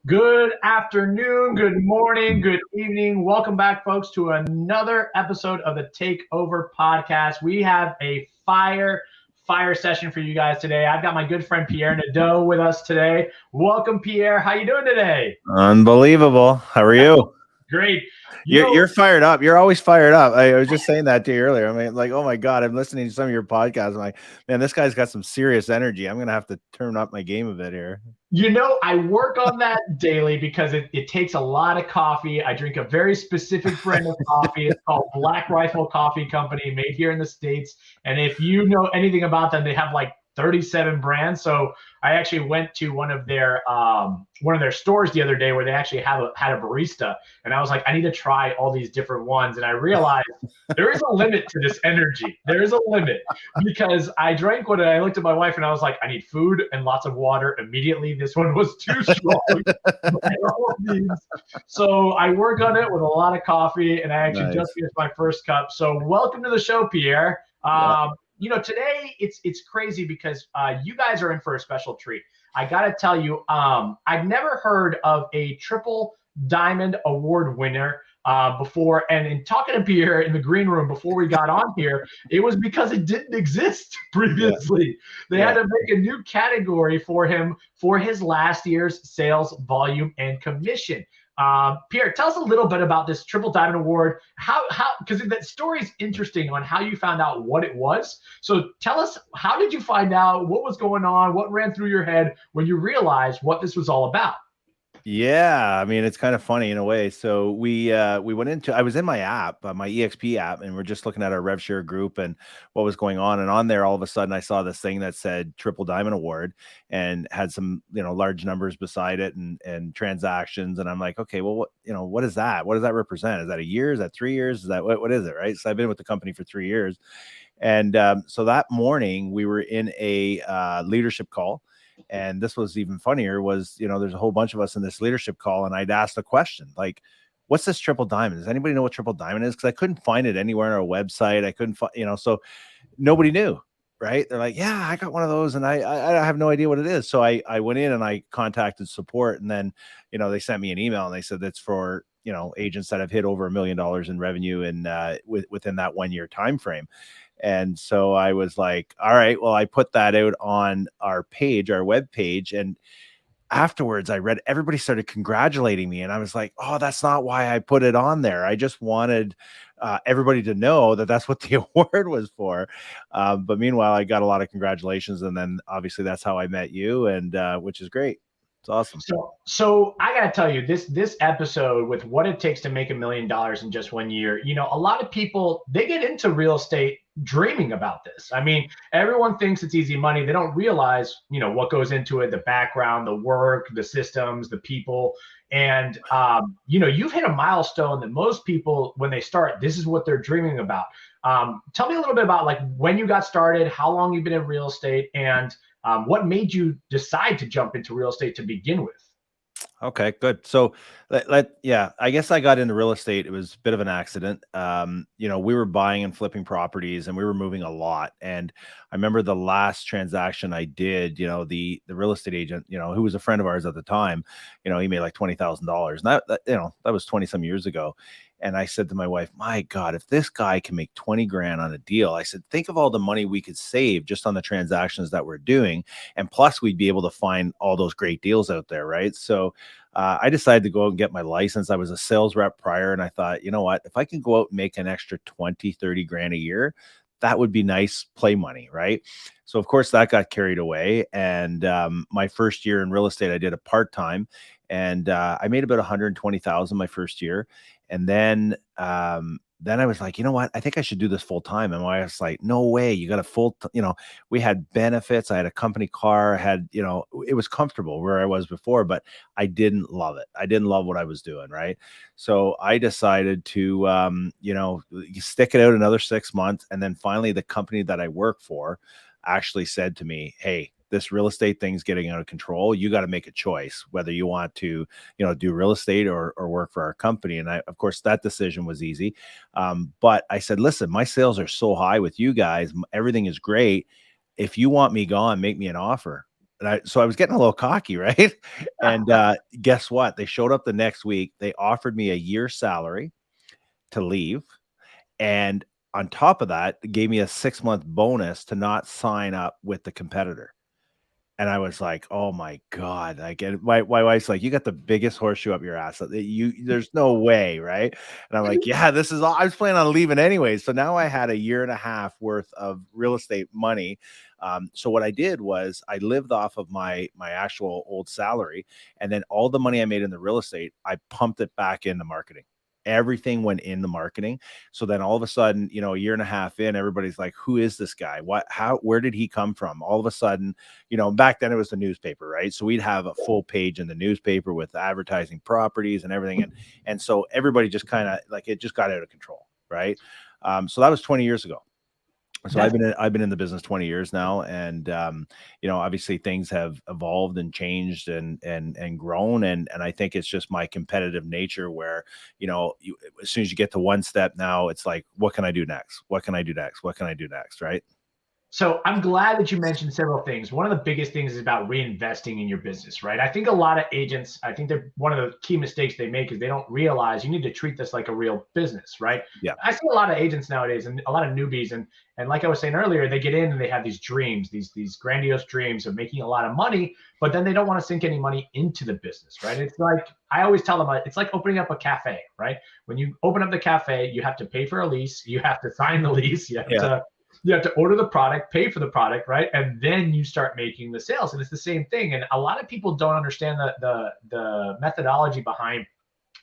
Good afternoon, good morning, good evening. Welcome back, folks, to another episode of the Takeover Podcast. We have a fire session for you guys today. I've got my good friend Pierre Nadeau with us today. Welcome, Pierre. How you doing today? Unbelievable. How are you? Great. You're fired up. You're always fired up. I was just saying that to you earlier. I mean, like, oh my God, I'm listening to some of your podcasts. I'm like, man, this guy's got some serious energy. I'm gonna have to turn up my game a bit here. I work on that daily because it takes a lot of coffee. I drink a very specific brand of coffee. It's called Black Rifle Coffee Company, made here in the States. And if you know anything about them, they have like 37 brands. So I actually went to one of their stores the other day where they actually had a barista, and I was like, I need to try all these different ones. And I realized there is a limit to this energy. There is a limit because I drank one and I looked at my wife and I was like, I need food and lots of water immediately. This one was too strong. So I work on it with a lot of coffee, and I actually just finished my first cup. So welcome to the show, Pierre. Today it's crazy because you guys are in for a special treat. I got to tell you, I've never heard of a triple diamond award winner before. And in talking to Pierre in the green room before we got on here, it was because it didn't exist previously. They had to make a new category for him for his last year's sales volume and commission. Pierre, tell us a little bit about this Triple Diamond Award. Because that story is interesting on how you found out what it was. So tell us, how did you find out? What was going on? What ran through your head when you realized what this was all about? Yeah, I mean, it's kind of funny in a way. So we went into, I was in my app, my EXP app, and we're just looking at our RevShare group and what was going on. And on there, all of a sudden, I saw this thing that said Triple Diamond Award and had some, large numbers beside it and transactions. And I'm like, okay, well, what is that? What does that represent? Is that a year? Is that 3 years? Is that what is it? Right. So I've been with the company for 3 years. And so that morning we were in a leadership call. And this was even funnier was, there's a whole bunch of us in this leadership call. And I'd asked a question like, what's this triple diamond? Does anybody know what triple diamond is? Because I couldn't find it anywhere on our website. I couldn't find, so nobody knew. Right. They're like, yeah, I got one of those and I have no idea what it is. So I went in and I contacted support, and then, they sent me an email and they said that's for, agents that have hit over $1 million in revenue and within that 1 year time frame. And so I was like, all right, well, I put that out on our page, our web page. And afterwards I read everybody started congratulating me. And I was like, oh, that's not why I put it on there. I just wanted everybody to know that that's what the award was for. But meanwhile, I got a lot of congratulations. And then obviously that's how I met you, and which is great. It's awesome. So I gotta tell you, this episode with what it takes to make $1 million in just 1 year, a lot of people, they get into real estate dreaming about this. I mean, everyone thinks it's easy money. They don't realize, what goes into it, the background, the work, the systems, the people. And you've hit a milestone that most people, when they start, this is what they're dreaming about. Tell me a little bit about like when you got started, how long you've been in real estate, and what made you decide to jump into real estate to begin with? Okay, good. So I guess I got into real estate. It was a bit of an accident. We were buying and flipping properties and we were moving a lot. And I remember the last transaction I did, the real estate agent, who was a friend of ours at the time, he made like $20,000. And that was 20 some years ago. And I said to my wife, my God, if this guy can make 20 grand on a deal, I said, think of all the money we could save just on the transactions that we're doing. And plus we'd be able to find all those great deals out there. Right. So I decided to go out and get my license. I was a sales rep prior. And I thought, you know what, if I can go out and make an extra 20, 30 grand a year, that would be nice play money. Right. So of course that got carried away. And my first year in real estate, I did a part-time, and I made about 120,000 my first year. And then I was like, you know what? I think I should do this full time. And I was like, no way. You got a we had benefits. I had a company car. It was comfortable where I was before, but I didn't love it. I didn't love what I was doing. Right. So I decided to, stick it out another 6 months. And then finally the company that I work for actually said to me, hey, this real estate thing's getting out of control. You got to make a choice whether you want to, do real estate or work for our company. And of course, that decision was easy. But I said, listen, my sales are so high with you guys. Everything is great. If you want me gone, make me an offer. So I was getting a little cocky, right? And guess what? They showed up the next week. They offered me a year's salary to leave. And on top of that, they gave me a 6-month bonus to not sign up with the competitor. And I was like, "Oh my God." Like, and my wife's like, "You got the biggest horseshoe up your ass. There's no way, right?" And I'm like, "Yeah, this is all I was planning on leaving anyway." So now I had a year and a half worth of real estate money. So what I did was I lived off of my actual old salary, and then all the money I made in the real estate, I pumped it back into marketing. Everything went into marketing. So then all of a sudden, a year and a half in, everybody's like, "Who is this guy? Where did he come from?" All of a sudden, back then it was the newspaper, right? So we'd have a full page in the newspaper with advertising properties and everything. And so everybody just kind of like, it just got out of control. Right. So that was 20 years ago. So I've been in the business 20 years now, and obviously things have evolved and changed and grown, and I think it's just my competitive nature where as soon as you get to one step, now it's like, what can I do next? What can I do next? What can I do next? Right? So I'm glad that you mentioned several things. One of the biggest things is about reinvesting in your business, right? I think a lot of agents, I think they're one of the key mistakes they make is they don't realize you need to treat this like a real business, right? Yeah. I see a lot of agents nowadays and a lot of newbies, and like I was saying earlier, they get in and they have these dreams, these grandiose dreams of making a lot of money, but then they don't want to sink any money into the business, right? It's like I always tell them, it's like opening up a cafe, right? When you open up the cafe, you have to pay for a lease, you have to sign the lease, you have to order the product, pay for the product, right? And then you start making the sales. And it's the same thing. And a lot of people don't understand the methodology behind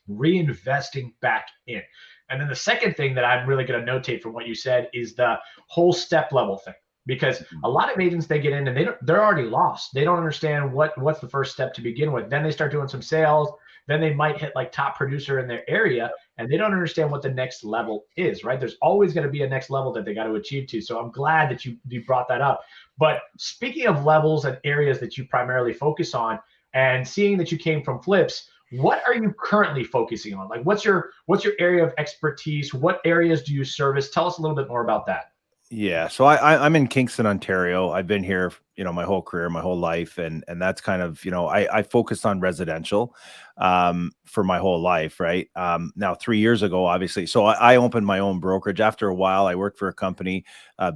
reinvesting back in. And then the second thing that I'm really going to notate from what you said is the whole step level thing. Because a lot of agents, they get in and they're already lost. They don't understand what's the first step to begin with. Then they start doing some sales. Then they might hit like top producer in their area, and they don't understand what the next level is, right? There's always going to be a next level that they got to achieve to. So I'm glad that you brought that up. But speaking of levels and areas that you primarily focus on, and seeing that you came from flips, what are you currently focusing on? Like, what's your area of expertise? What areas do you service? Tell us a little bit more about that. Yeah. So I'm in Kingston, Ontario. I've been here, my whole career, my whole life. And that's kind of, I focused on residential for my whole life. Right. Now, 3 years ago, obviously, so I opened my own brokerage. After a while, I worked for a company,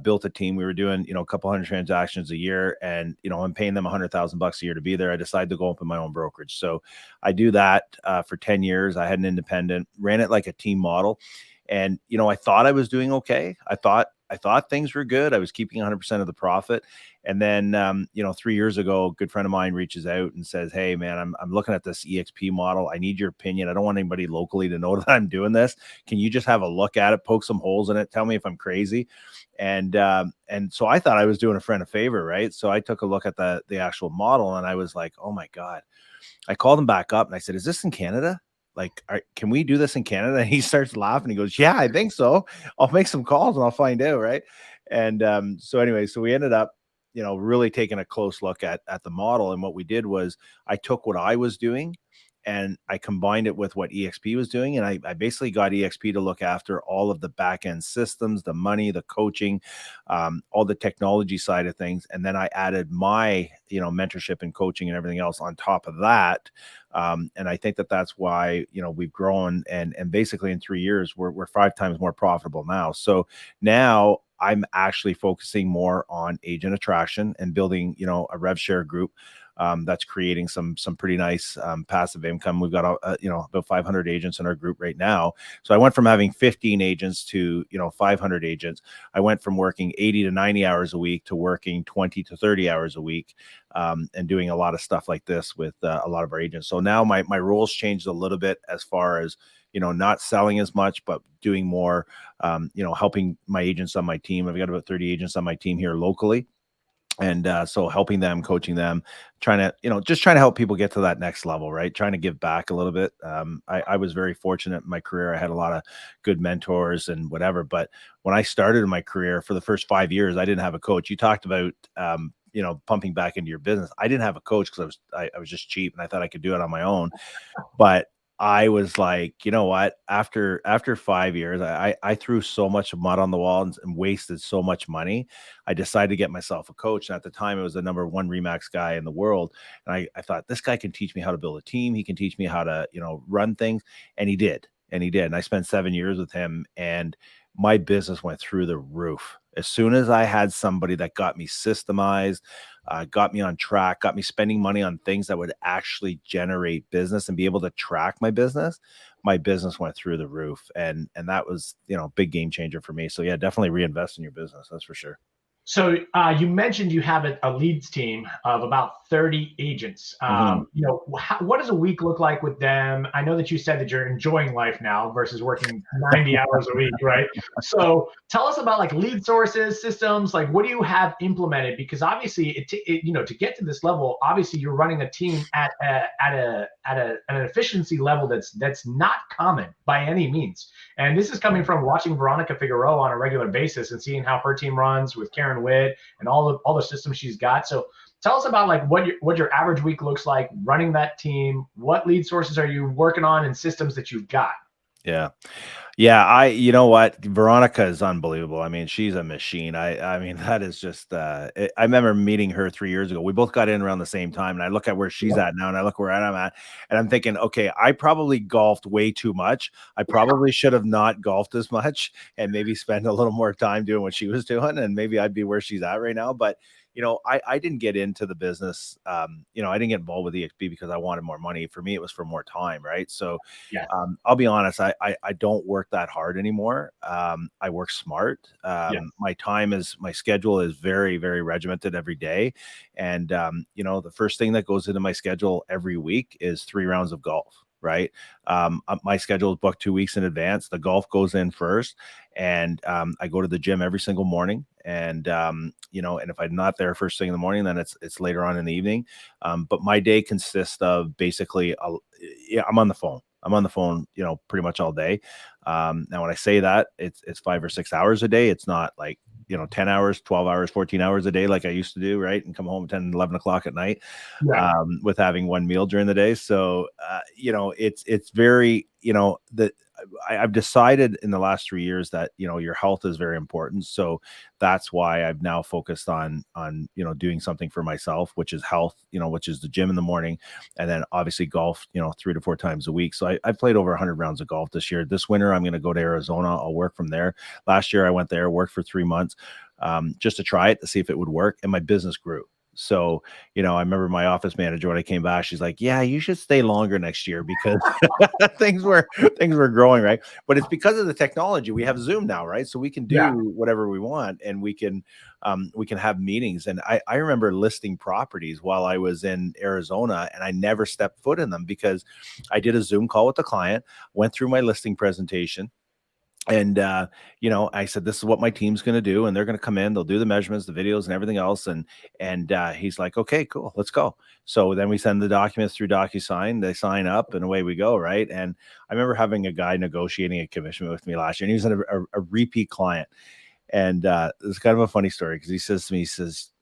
built a team. We were doing, a couple hundred transactions a year, and, I'm paying them $100,000 a year to be there. I decided to go open my own brokerage. So I do that for 10 years. I had an independent, ran it like a team model. And, I thought I was doing okay. I thought things were good. I was keeping 100% of the profit. And then, 3 years ago, a good friend of mine reaches out and says, "Hey man, I'm looking at this EXP model. I need your opinion. I don't want anybody locally to know that I'm doing this. Can you just have a look at it, poke some holes in it, tell me if I'm crazy?" And so I thought I was doing a friend a favor, right? So I took a look at the actual model, and I was like, "Oh my God." I called him back up and I said, "Is this in Canada? Like, can we do this in Canada?" And he starts laughing. He goes, "Yeah, I think so. I'll make some calls and I'll find out." Right. And so anyway, so we ended up, really taking a close look at the model. And what we did was I took what I was doing and I combined it with what EXP was doing. And I basically got EXP to look after all of the back end systems, the money, the coaching, all the technology side of things. And then I added my, mentorship and coaching and everything else on top of that. And I think that's why, we've grown, and basically in 3 years, we're 5 times more profitable now. So now I'm actually focusing more on agent attraction and building, a rev share group that's creating some pretty nice passive income. We've got about 500 agents in our group right now. So I went from having 15 agents to 500 agents. I went from working 80 to 90 hours a week to working 20 to 30 hours a week, and doing a lot of stuff like this with a lot of our agents. So now my roles changed a little bit as far as not selling as much, but doing more, helping my agents on my team. I've got about 30 agents on my team here locally. And so helping them, coaching them, trying to, just trying to help people get to that next level, right? Trying to give back a little bit. I was very fortunate in my career. I had a lot of good mentors and whatever. But when I started in my career, for the first 5 years, I didn't have a coach. You talked about, pumping back into your business. I didn't have a coach because I was just cheap and I thought I could do it on my own. But I was like, you know what? After 5 years, I threw so much mud on the wall and wasted so much money. I decided to get myself a coach. And at the time, it was the number one Remax guy in the world. And I thought this guy can teach me how to build a team. He can teach me how to, run things. And he did. And he did. And I spent 7 years with him, and my business went through the roof. As soon as I had somebody that got me systemized, got me on track, got me spending money on things that would actually generate business and be able to track my business went through the roof. And that was, big game changer for me. So yeah, definitely reinvest in your business. That's for sure. So you mentioned you have a leads team of about 30 agents. Mhm. What does a week look like with them? I know that you said that you're enjoying life now versus working 90 hours a week, right? So tell us about like lead sources, systems, like what do you have implemented? Because obviously, to get to this level, obviously you're running a team at an efficiency level that's not common by any means. And this is coming from watching Veronica Figueroa on a regular basis and seeing how her team runs with Karen Witt and all the systems she's got. So tell us about like what your average week looks like running that team. What lead sources are you working on and systems that you've got? Yeah. Yeah, you know what? Veronica is unbelievable. I mean, she's a machine. I mean, that is just, I remember meeting her 3 years ago. We both got in around the same time, and I look at where she's at now, and I look where I'm at, and I'm thinking, okay, I probably golfed way too much. I probably should have not golfed as much and maybe spend a little more time doing what she was doing, and maybe I'd be where she's at right now. But I didn't get into the business. I didn't get involved with EXP because I wanted more money. For me, it was for more time, right? So Yeah. I'll be honest, I don't work that hard anymore. I work smart. Yeah. My schedule is very, very regimented every day. And, the first thing that goes into my schedule every week is 3 rounds of golf. Right. My schedule is booked 2 weeks in advance. The golf goes in first, and I go to the gym every single morning. And and if I'm not there first thing in the morning, then it's later on in the evening. But my day consists of basically, I'm on the phone. I'm on the phone, pretty much all day. Now, when I say that, it's 5 or 6 hours a day. It's not like, 10 hours, 12 hours, 14 hours a day like I used to do, right? And come home at 10, 11 o'clock at night, Yeah. with having one meal during the day. So, it's very, that I've decided in the last 3 years that, your health is very important. So that's why I've now focused on, doing something for myself, which is health, which is the gym in the morning. And then obviously golf, 3 to 4 times a week. So I played over 100 rounds of golf this year. This winter, I'm going to go to Arizona. I'll work from there. Last year I went there, worked for 3 months, just to try it, to see if it would work. And my business grew. So, I remember my office manager, when I came back, she's like, yeah, you should stay longer next year because things were growing, right? But it's because of the technology. We have Zoom now, right? So we can Yeah. do whatever we want, and we can have meetings. And I remember listing properties while I was in Arizona, and I never stepped foot in them because I did a Zoom call with the client, went through my listing presentation. And, I said, this is what my team's going to do. And they're going to come in, they'll do the measurements, the videos and everything else. And he's like, okay, cool, let's go. So then we send the documents through DocuSign, they sign up, and away we go. Right. And I remember having a guy negotiating a commission with me last year, and he was a repeat client. And it's kind of a funny story because he says to me,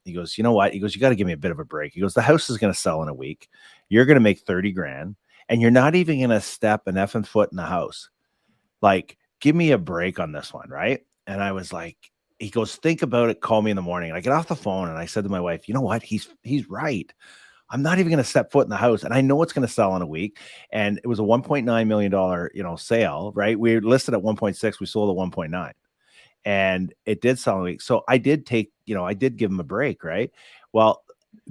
he goes, you know what? He goes, you got to give me a bit of a break. He goes, the house is going to sell in a week. You're going to make 30 grand, and you're not even going to step an effing foot in the house. Like, give me a break on this one, right? And I was like, he goes, think about it, call me in the morning. And I get off the phone and I said to my wife, you know what? He's right. I'm not even going to step foot in the house, and I know it's going to sell in a week. And it was a $1.9 million, sale, right? We listed at 1.6, we sold at 1.9, and it did sell in a week. So I did I did give him a break, right? Well,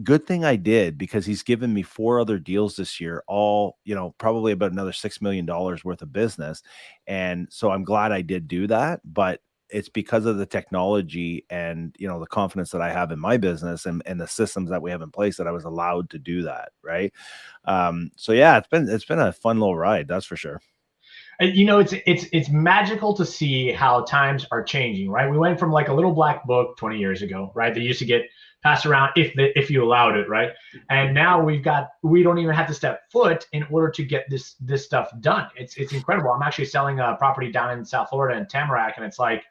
good thing I did, because he's given me 4 other deals this year, all, probably about another $6 million worth of business. And so I'm glad I did do that, but it's because of the technology and, the confidence that I have in my business and the systems that we have in place that I was allowed to do that. Right. So yeah, it's been a fun little ride. That's for sure. It's magical to see how times are changing, right? We went from like a little black book 20 years ago, right? They used to get passed around if you allowed it, right? And now we don't even have to step foot in order to get this stuff done. It's incredible. I'm actually selling a property down in South Florida in Tamarack, and it's like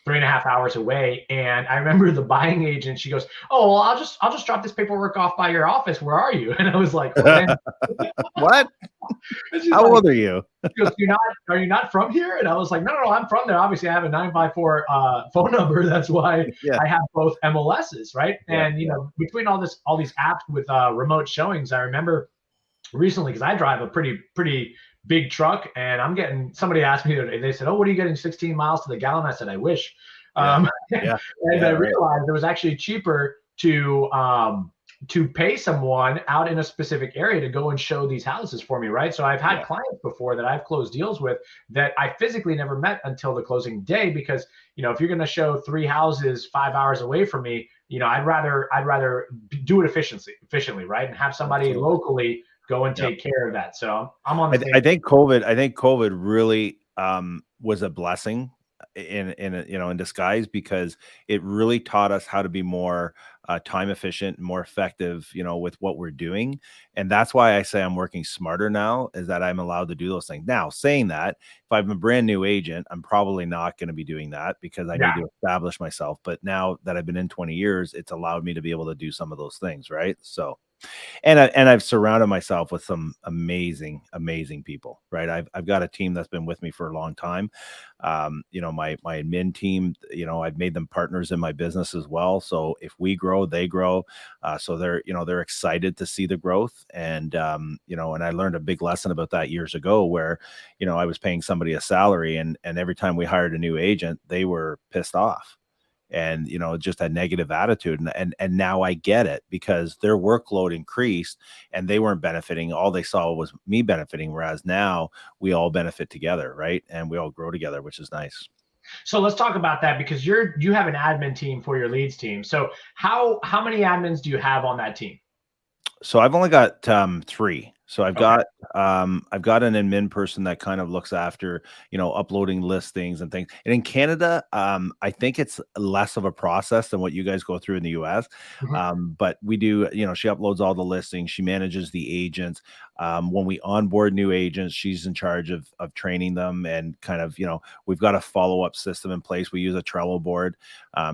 3.5 hours away. And I remember the buying agent, she goes, "Oh, well, I'll just drop this paperwork off by your office. Where are you?" And I was like, "Okay." What? And she's How like, old are you? she goes, are you not from here?" And I was like, no, I'm from there. Obviously, I have a 954 phone number. That's why Yeah. I have both MLSs, right? Yeah. And between all these apps with remote showings, I remember recently, because I drive a pretty big truck, and somebody asked me, they said, "Oh, what are you getting 16 miles to the gallon?" I said, "I wish." Yeah. And Yeah. I Right. realized it was actually cheaper to pay someone out in a specific area to go and show these houses for me, right? So I've had Yeah. clients before that I've closed deals with that I physically never met until the closing day, because if you're going to show 3 houses 5 hours away from me, I'd rather do it efficiently, right? And have somebody Absolutely. locally go and Yeah. take care of that. So I'm on the same. I think COVID really was a blessing in disguise, because it really taught us how to be more time efficient and more effective, with what we're doing. And that's why I say I'm working smarter now, is that I'm allowed to do those things. Now, saying that, if I'm a brand new agent, I'm probably not going to be doing that, because I Yeah. need to establish myself. But now that I've been in 20 years, it's allowed me to be able to do some of those things, right? So and I've surrounded myself with some amazing people, right? I've got a team that's been with me for a long time. My admin team, I've made them partners in my business as well. So if we grow, they grow. So they're excited to see the growth. And I learned a big lesson about that years ago, where, I was paying somebody a salary, and every time we hired a new agent, they were pissed off and just a negative attitude, and now I get it, because their workload increased and they weren't benefiting. All they saw was me benefiting, whereas now we all benefit together, right? And we all grow together, which is nice. So let's talk about that, because you have an admin team for your leads team. So how many admins do you have on that team? So I've only got three. So Okay. I've got an admin person that kind of looks after, uploading listings and things. And in Canada, I think it's less of a process than what you guys go through in the US. Mhm. But we do, she uploads all the listings, she manages the agents. When we onboard new agents, she's in charge of training them, and kind of, we've got a follow-up system in place. We use a Trello board.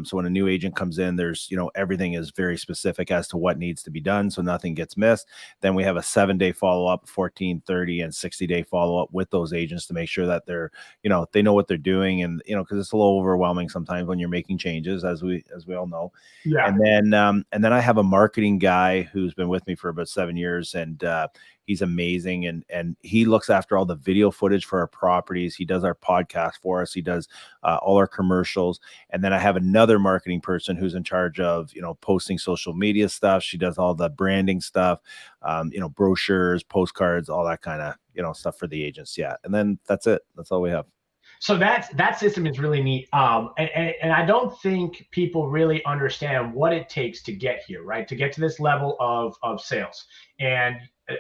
So when a new agent comes in, there's, everything is very specific as to what needs to be done, so nothing gets missed. Then we have a 7-day follow-up, 14, 30, and 60-day follow-up with those agents to make sure that they know what they're doing. And, because it's a little overwhelming sometimes when you're making changes, as we all know. Yeah. And then I have a marketing guy who's been with me for about 7 years, and he's amazing, and he looks after all the video footage for our properties. He does our podcast for us. He does all our commercials. And then I have another marketing person who's in charge of, posting social media stuff. She does all the branding stuff, brochures, postcards, all that kind of, stuff for the agents. Yeah. And then that's it. That's all we have. So that system is really neat. And I don't think people really understand what it takes to get here, right? To get to this level of sales. And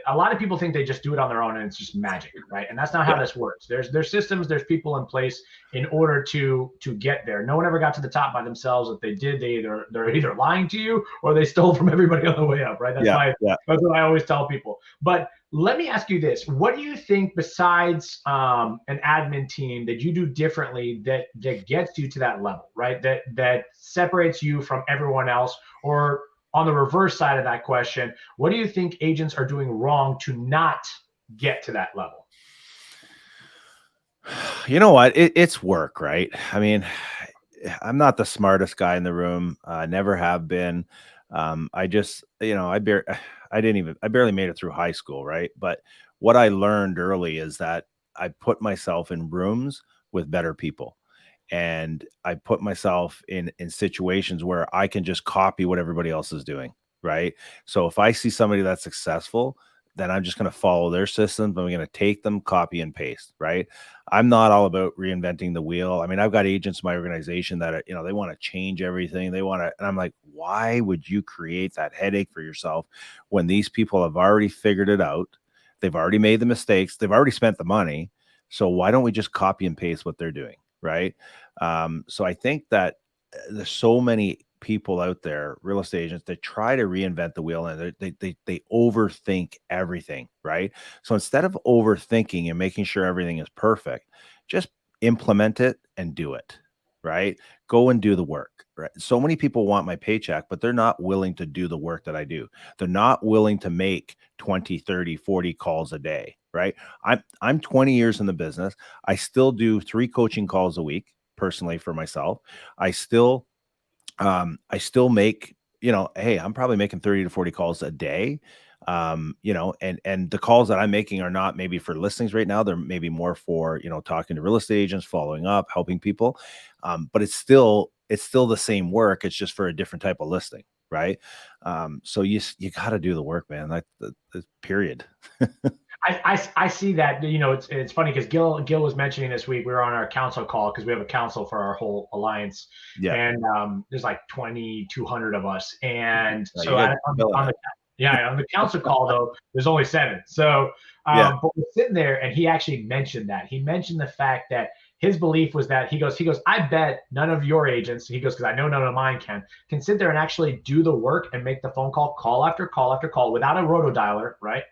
a lot of people think they just do it on their own and it's just magic, right? And that's not how Yeah. this works. There's systems, there's people in place in order to get there. No one ever got to the top by themselves. If they did, they're either lying to you or they stole from everybody on the way up, right? That's what I always tell people. But let me ask you this: what do you think, besides an admin team, that you do differently that gets you to that level, right? That separates you from everyone else? Or on the reverse side of that question, what do you think agents are doing wrong to not get to that level? You know what? It's work, right? I mean, I'm not the smartest guy in the room. Never have been. I just, I barely made it through high school, right? But what I learned early is that I put myself in rooms with better people, and I put myself in situations where I can just copy what everybody else is doing, right? So if I see somebody that's successful, then I'm just going to follow their systems. I'm going to take them, copy and paste, right? I'm not all about reinventing the wheel. I mean, I've got agents in my organization that are, they want to change everything. They want to, and I'm like, why would you create that headache for yourself when these people have already figured it out? They've already made the mistakes. They've already spent the money. So why don't we just copy and paste what they're doing? Right. So I think that there's so many people out there, real estate agents, that try to reinvent the wheel, and they overthink everything, right? So instead of overthinking and making sure everything is perfect, just implement it and do it. right? Go and do the work, right? So many people want my paycheck, but they're not willing to do the work that I do. They're not willing to make 20, 30, 40 calls a day, right? I'm 20 years in the business. I still do 3 coaching calls a week personally for myself. I still make, hey, I'm probably making 30 to 40 calls a day. And the calls that I'm making are not maybe for listings right now. They're maybe more for, talking to real estate agents, following up, helping people. But it's still the same work. It's just for a different type of listing. Right. So you got to do the work, man. Like the period. I see that. It's funny because Gil was mentioning this week we were on our council call because we have a council for our whole alliance. Yeah. And there's like 2,200 of us, and Oh, so on the council call though there's only 7. So but we're sitting there and he actually mentioned that. He mentioned the fact that his belief was that he goes, I bet none of your agents, he goes, because I know none of mine can sit there and actually do the work and make the phone call after call after call without a rotodialer, right?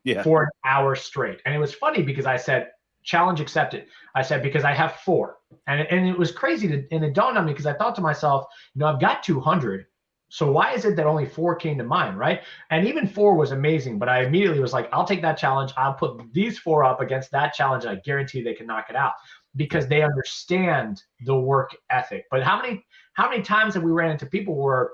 Yeah. For an hour straight. And it was funny because I said, challenge accepted. I said, because I have 4. And it was crazy. And it dawned on me because I thought to myself, I've got 200. So why is it that only 4 came to mind, right? And even 4 was amazing. But I immediately was like, I'll take that challenge. I'll put these 4 up against that challenge. And I guarantee they can knock it out because they understand the work ethic. But how many times have we ran into people where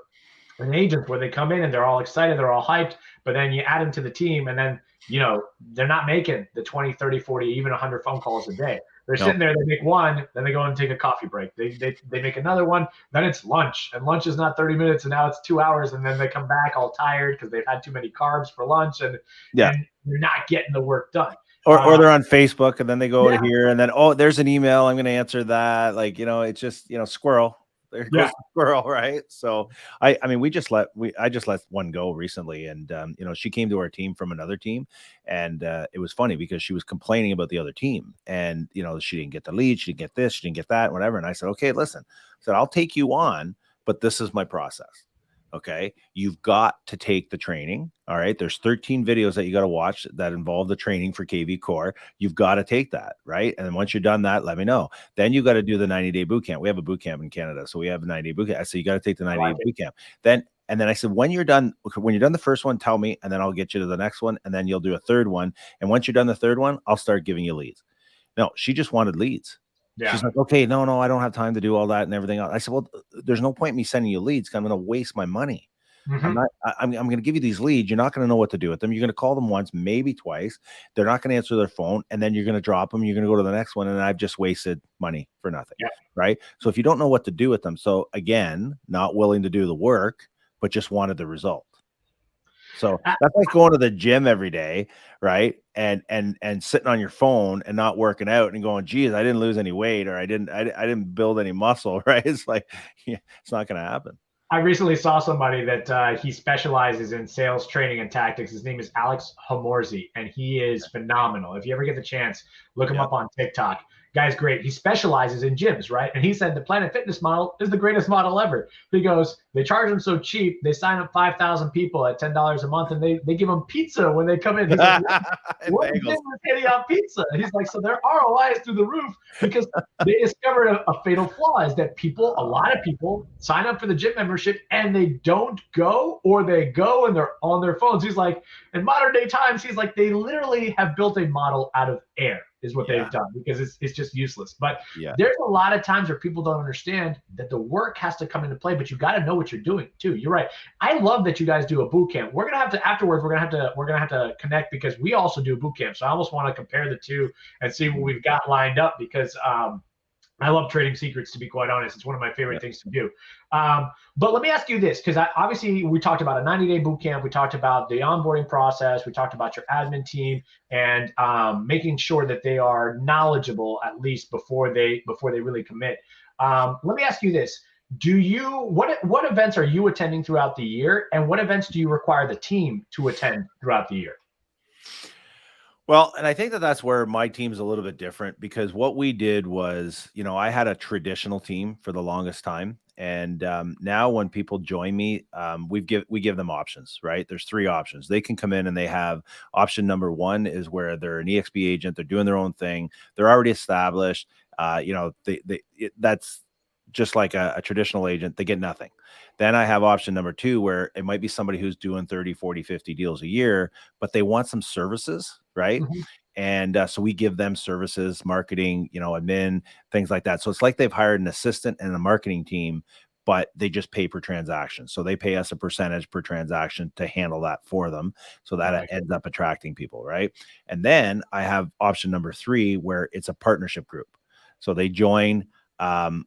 an agent where they come in and they're all excited, they're all hyped, but then you add them to the team and then, they're not making the 20, 30, 40, even 100 phone calls a day. They're sitting there, they make one, then they go and take a coffee break. They make another one, then it's lunch. And lunch is not 30 minutes and now it's 2 hours. And then they come back all tired because they've had too many carbs for lunch and you're not getting the work done. Or they're on Facebook and then they go to here and then, there's an email. I'm going to answer that. Like, it's just, squirrel. There goes the squirrel, right? So I just let one go recently, and she came to our team from another team, and it was funny because she was complaining about the other team, and she didn't get the lead, she didn't get this, she didn't get that, whatever. And I said, okay, listen, I said I'll take you on, but this is my process. Okay, you've got to take the training. All right, there's 13 videos that you got to watch that involve the training for KV Core. You've got to take that, right? And then once you're done that, let me know. Then you got to do the 90-day boot camp. We have a boot camp in Canada, so we have a 90-day boot camp. So you got to take the 90-day boot camp. And then I said, when you're done the first one, tell me, and then I'll get you to the next one, and then you'll do a third one. And once you're done the third one, I'll start giving you leads. No, she just wanted leads. Yeah. She's like, okay, no, I don't have time to do all that and everything else. I said, well, there's no point in me sending you leads because I'm going to waste my money. Mm-hmm. I'm going to give you these leads. You're not going to know what to do with them. You're going to call them once, maybe twice. They're not going to answer their phone. And then you're going to drop them. You're going to go to the next one. And I've just wasted money for nothing. Yeah. Right. So if you don't know what to do with them. So again, not willing to do the work, but just wanted the result. So that's like going to the gym every day. Right. And sitting on your phone and not working out and going, geez, I didn't lose any weight or I didn't build any muscle. Right. It's like, it's not going to happen. I recently saw somebody that he specializes in sales training and tactics. His name is Alex Hamorzi, and he is phenomenal. If you ever get the chance, look him up on TikTok. Guy's great. He specializes in gyms, right? And he said the Planet Fitness model is the greatest model ever. He goes, they charge them so cheap. They sign up 5,000 people at $10 a month, and they give them pizza when they come in. He's like, what is hitting on pizza? He's like, so their ROI is through the roof because they discovered a fatal flaw is that a lot of people sign up for the gym membership and they don't go, or they go and they're on their phones. He's like, in modern day times, he's like, they literally have built a model out of air. Is what they've done because it's just useless. But there's a lot of times where people don't understand that the work has to come into play, but you got to know what you're doing too. You're right. I love that you guys do a boot camp. We're gonna have to afterwards. We're gonna have to connect because we also do boot camp. So I almost want to compare the two and see what we've got lined up because I love trading secrets, to be quite honest. It's one of my favorite things to do. But let me ask you this, because obviously we talked about a 90-day boot camp. We talked about the onboarding process. We talked about your admin team and making sure that they are knowledgeable at least before they really commit. Let me ask you this. What events are you attending throughout the year, and what events do you require the team to attend throughout the year? Well, and I think that's where my team's a little bit different because what we did was, I had a traditional team for the longest time. And now when people join me, we give them options, right? There's 3 options. They can come in and they have option number 1 is where they're an EXP agent. They're doing their own thing. They're already established. just like a traditional agent, they get nothing. Then I have option number 2, where it might be somebody who's doing 30, 40, 50 deals a year, but they want some services, right? Mhm. And so we give them services, marketing, admin, things like that. So it's like they've hired an assistant and a marketing team, but they just pay per transaction. So they pay us a percentage per transaction to handle that for them. So that Right. ends up attracting people, right? And then I have option number 3, where it's a partnership group. So they join, um,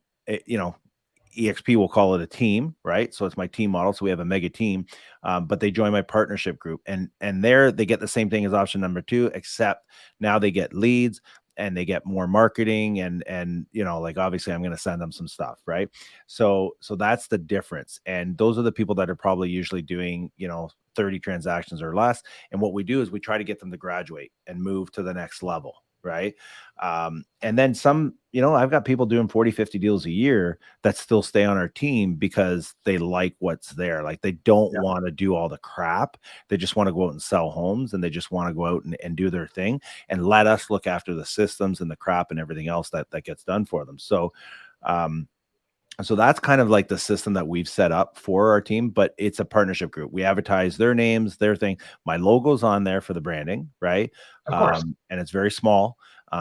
EXP will call it a team, right? So it's my team model. So we have a mega team, but they join my partnership group, and there they get the same thing as option number 2, except now they get leads and they get more marketing, and like obviously I'm going to send them some stuff, right? So that's the difference, and those are the people that are probably usually doing 30 transactions or less. And what we do is we try to get them to graduate and move to the next level, right? And then some, I've got people doing 40, 50 deals a year that still stay on our team because they like what's there. Like they don't Yeah. want to do all the crap. They just want to go out and sell homes, and they just want to go out and do their thing and let us look after the systems and the crap and everything else that gets done for them. So that's kind of like the system that we've set up for our team, but it's a partnership group. We advertise their names, their thing. My logo's on there for the branding, right? Of course. And it's very small.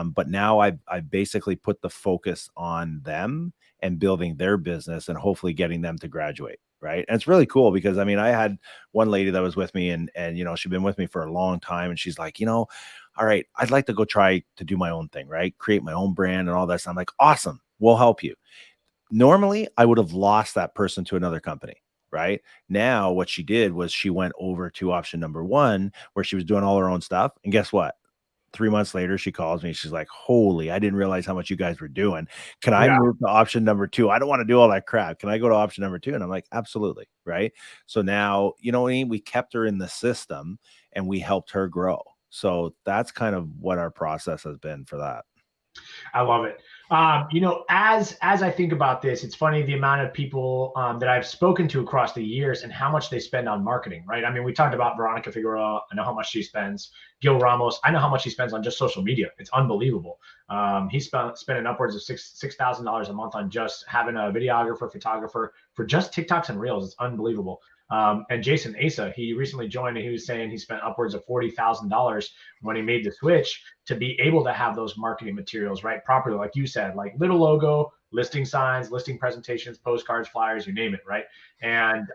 But now I've basically put the focus on them and building their business and hopefully getting them to graduate, right? And it's really cool because I had one lady that was with me, and she'd been with me for a long time, and she's like, all right, I'd like to go try to do my own thing, right? Create my own brand and all that. So I'm like, awesome, we'll help you. Normally, I would have lost that person to another company, right? Now, what she did was she went over to option number 1, where she was doing all her own stuff. And guess what? 3 months later, she calls me. She's like, holy, I didn't realize how much you guys were doing. Can I Yeah. move to option number 2? I don't want to do all that crap. Can I go to option number 2? And I'm like, absolutely. Right. So now, you know what I mean? We kept her in the system and we helped her grow. So that's kind of what our process has been for that. I love it. As I think about this, it's funny the amount of people that I've spoken to across the years and how much they spend on marketing, right? I mean, we talked about Veronica Figueroa. I know how much she spends. Gil Ramos, I know how much he spends on just social media. It's unbelievable. He's spending upwards of $6,000 a month on just having a videographer, photographer for just TikToks and Reels. It's unbelievable. And Jason Asa, he recently joined, and he was saying he spent upwards of $40,000 when he made the switch to be able to have those marketing materials right properly, like you said, like little logo, listing signs, listing presentations, postcards, flyers, you name it, right? And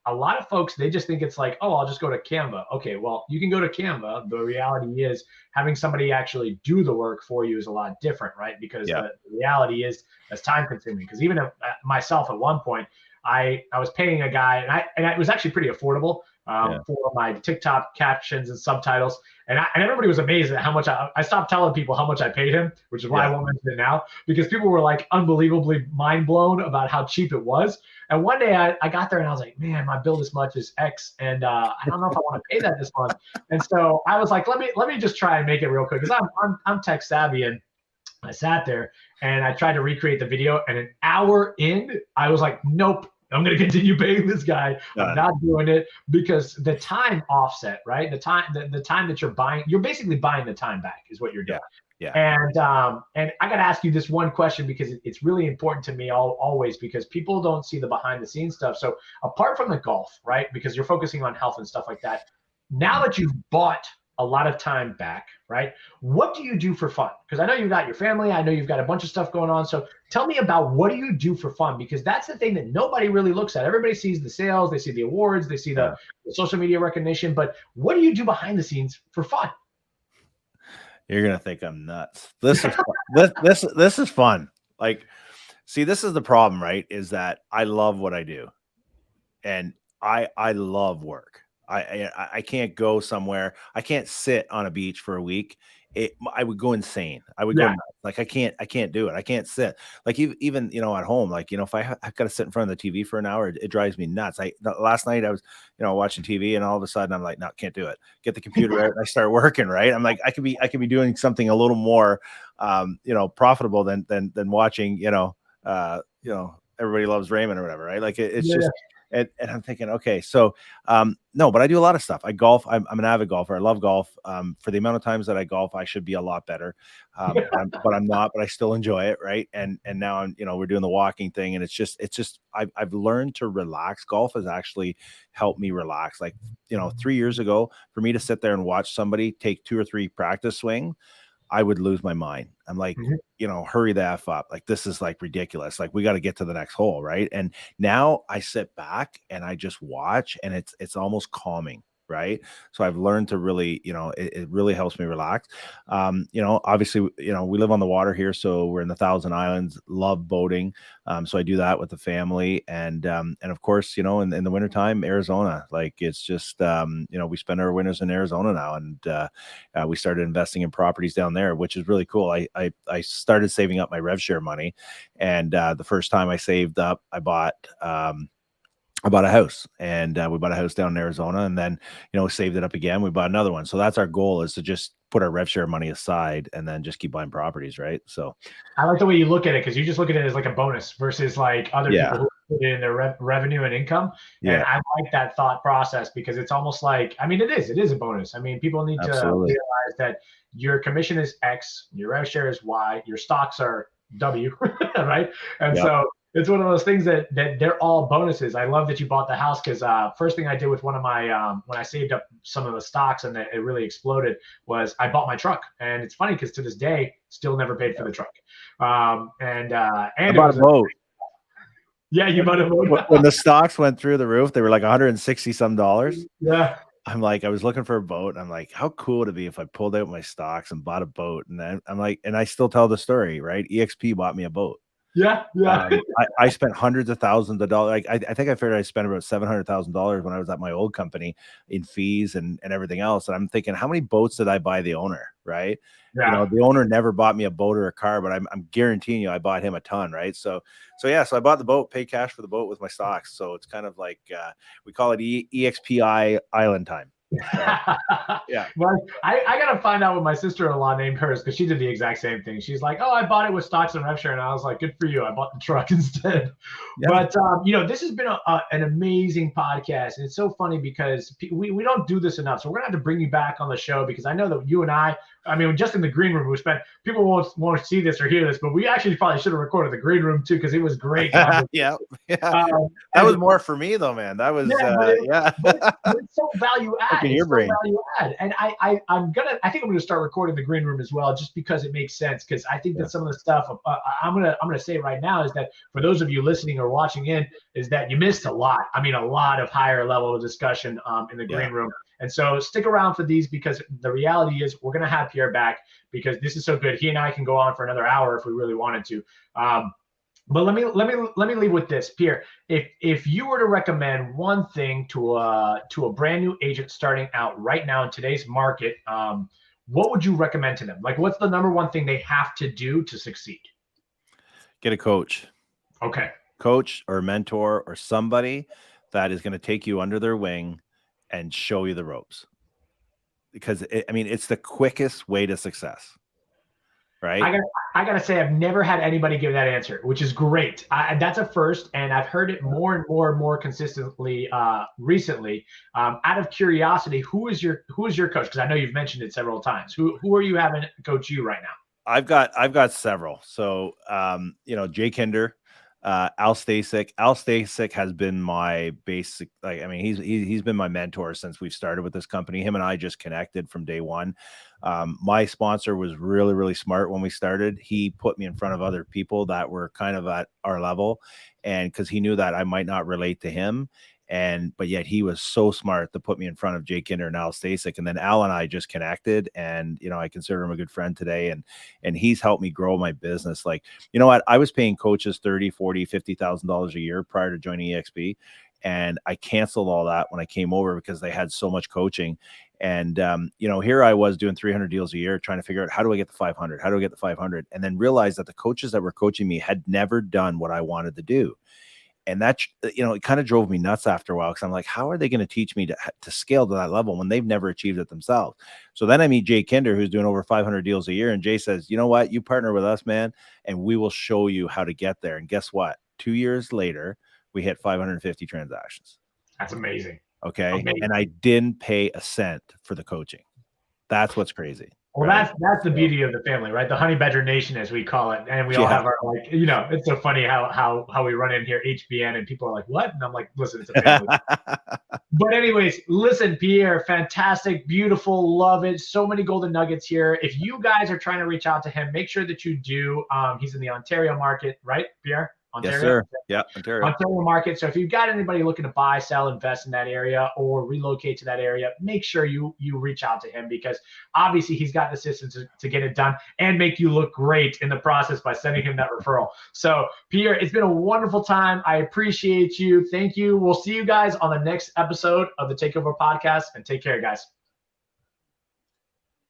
a lot of folks, they just think it's like, oh, I'll just go to Canva. Okay, well, you can go to Canva. The reality is having somebody actually do the work for you is a lot different, right? Because the reality is that's time consuming. Because even myself at one point, I was paying a guy, and it was actually pretty affordable for my TikTok captions and subtitles. And everybody was amazed at how much I stopped telling people how much I paid him, which is why I won't mention it now, because people were like unbelievably mind blown about how cheap it was. And one day I got there and I was like, man, my bill this much is X, and I don't know if I want to pay that this month. And so I was like, let me just try and make it real quick, because I'm tech savvy. And I sat there and I tried to recreate the video, and an hour in, I was like, nope, I'm going to continue paying this guy. I'm not doing it, because the time offset, right? The time that you're buying, you're basically buying the time back is what you're doing. Yeah. And I got to ask you this one question, because it's really important to me always, because people don't see the behind the scenes stuff. So apart from the golf, right? Because you're focusing on health and stuff like that. Now that you've bought a lot of time back, right? What do you do for fun? Because I know you've got your family. I know you've got a bunch of stuff going on. So tell me about, what do you do for fun? Because that's the thing that nobody really looks at. Everybody sees the sales, they see the awards, they see the social media recognition, but what do you do behind the scenes for fun? You're gonna think I'm nuts. This is this is fun. Like, see, this is the problem, right? Is that I love what I do, and I love work. I can't go somewhere. I can't sit on a beach for a week. I would go insane. I would go nuts. Like I can't do it. I can't sit. Like even at home. Like if I've got to sit in front of the TV for an hour, it drives me nuts. Last night I was watching TV, and all of a sudden I'm like, no, can't do it. Get the computer out, and I start working. Right. I'm like, I could be doing something a little more profitable than watching Everybody Loves Raymond or whatever. Right. Like it's just. And I'm thinking, okay, so no, but I do a lot of stuff. I golf. I'm an avid golfer. I love golf. For the amount of times that I golf, I should be a lot better. But I'm not, but I still enjoy it. Right. And now we're doing the walking thing, and it's just, I've learned to relax. Golf has actually helped me relax. Like, 3 years ago, for me to sit there and watch somebody take 2 or 3 practice swings, I would lose my mind. I'm like, hurry the F up. Like, this is like ridiculous. Like, we got to get to the next hole. Right. And now I sit back and I just watch, and it's almost calming. Right. So I've learned to really, it really helps me relax. Obviously, we live on the water here. So we're in the Thousand Islands, love boating. So I do that with the family. And of course, in the wintertime, Arizona, like, it's just, we spend our winters in Arizona now. And we started investing in properties down there, which is really cool. I started saving up my rev share money. And the first time I saved up, I bought a house, and we bought a house down in Arizona, and then, saved it up again. We bought another one. So that's our goal, is to just put our rev share money aside and then just keep buying properties. Right. So I like the way you look at it, because you just look at it as like a bonus versus like other people who put it in their revenue and income. And I like that thought process, because it's almost like, it is a bonus. People need to realize that your commission is X, your rev share is Y, your stocks are W, right? And so it's one of those things that they're all bonuses. I love that you bought the house, because first thing I did with one of my when I saved up some of the stocks and it really exploded, was I bought my truck. And it's funny, because to this day, still never paid for the truck. And I bought a boat. Yeah, you bought a boat. When the stocks went through the roof, they were like $160 some. Yeah. I'm like, I was looking for a boat. I'm like, how cool would it be if I pulled out my stocks and bought a boat? And then I'm like, and I still tell the story, right? EXP bought me a boat. Yeah. I spent hundreds of thousands of dollars. Like, I think I figured I spent about $700,000 when I was at my old company in fees and everything else. And I'm thinking, how many boats did I buy the owner? Right. Yeah. The owner never bought me a boat or a car, but I'm guaranteeing you, I bought him a ton. Right. So I bought the boat, paid cash for the boat with my stocks. So it's kind of like, we call it EXPI Island time. Yeah. Well, I gotta find out what my sister-in-law named hers, because she did the exact same thing. She's like, oh, I bought it with stocks and rev share, and I was like, good for you, I bought the truck instead. But this has been an amazing podcast, and it's so funny because we don't do this enough. So we're gonna have to bring you back on the show, because I know that you and I just in the green room, people won't see this or hear this, but we actually probably should have recorded the green room too, because it was great. That was more for me though, man. That was but it's so value add. Value add. And I think I'm gonna start recording the green room as well, just because it makes sense. Because I think that some of the stuff I'm gonna say right now is that for those of you listening or watching in, is that you missed a lot. A lot of higher level of discussion in the green room. And so stick around for these, because the reality is we're gonna have Pierre back, because this is so good. He and I can go on for another hour if we really wanted to. But let me leave with this, Pierre. If you were to recommend one thing to a brand new agent starting out right now in today's market, what would you recommend to them? Like, what's the number one thing they have to do to succeed? Get a coach. Okay. Coach or mentor or somebody that is going to take you under their wing and show you the ropes. Because it's the quickest way to success. Right. I gotta say, I've never had anybody give that answer, which is great. That's a first, and I've heard it more and more consistently recently. Out of curiosity, who is your coach? Because I know you've mentioned it several times. Who are you having coach you right now? I've got several. So Jay Kinder, Al Stasic. Al Stasic has been my basic, he's been my mentor since we've started with this company. Him and I just connected from day one. My sponsor was really, really smart when we started. He put me in front of other people that were kind of at our level, and because he knew that I might not relate to him. But yet he was so smart to put me in front of Jay Kinder and Al Stasic. And then Al and I just connected, and, I consider him a good friend today. And he's helped me grow my business. Like, you know what? I was paying coaches $30,000, $40,000, $50,000 a year prior to joining EXP. And I canceled all that when I came over, because they had so much coaching. And, here I was doing 300 deals a year, trying to figure out, how do I get the 500? How do I get the 500? And then realized that the coaches that were coaching me had never done what I wanted to do. And that, it kind of drove me nuts after a while, because I'm like, how are they going to teach me to scale to that level when they've never achieved it themselves? So then I meet Jay Kinder, who's doing over 500 deals a year. And Jay says, you know what, you partner with us, man, and we will show you how to get there. And guess what? 2 years later, we hit 550 transactions. That's amazing. Okay. Amazing. And I didn't pay a cent for the coaching. That's what's crazy. Well, right? that's the beauty of the family, right? The Honey Badger Nation, as we call it, and we all have our, like, you know, it's so funny how we run in here HBN and people are like, what? And I'm like, listen, it's a family. But anyways, listen, Pierre, fantastic, beautiful, love it. So many golden nuggets here. If you guys are trying to reach out to him, make sure that you do. He's in the Ontario market, right, Pierre? Ontario? Yes, sir. Yeah, Ontario market. So if you've got anybody looking to buy, sell, invest in that area or relocate to that area, make sure you reach out to him, because obviously he's got the systems to get it done and make you look great in the process by sending him that referral. So Pierre, it's been a wonderful time. I appreciate you. Thank you. We'll see you guys on the next episode of the Takeover Podcast, and take care, guys.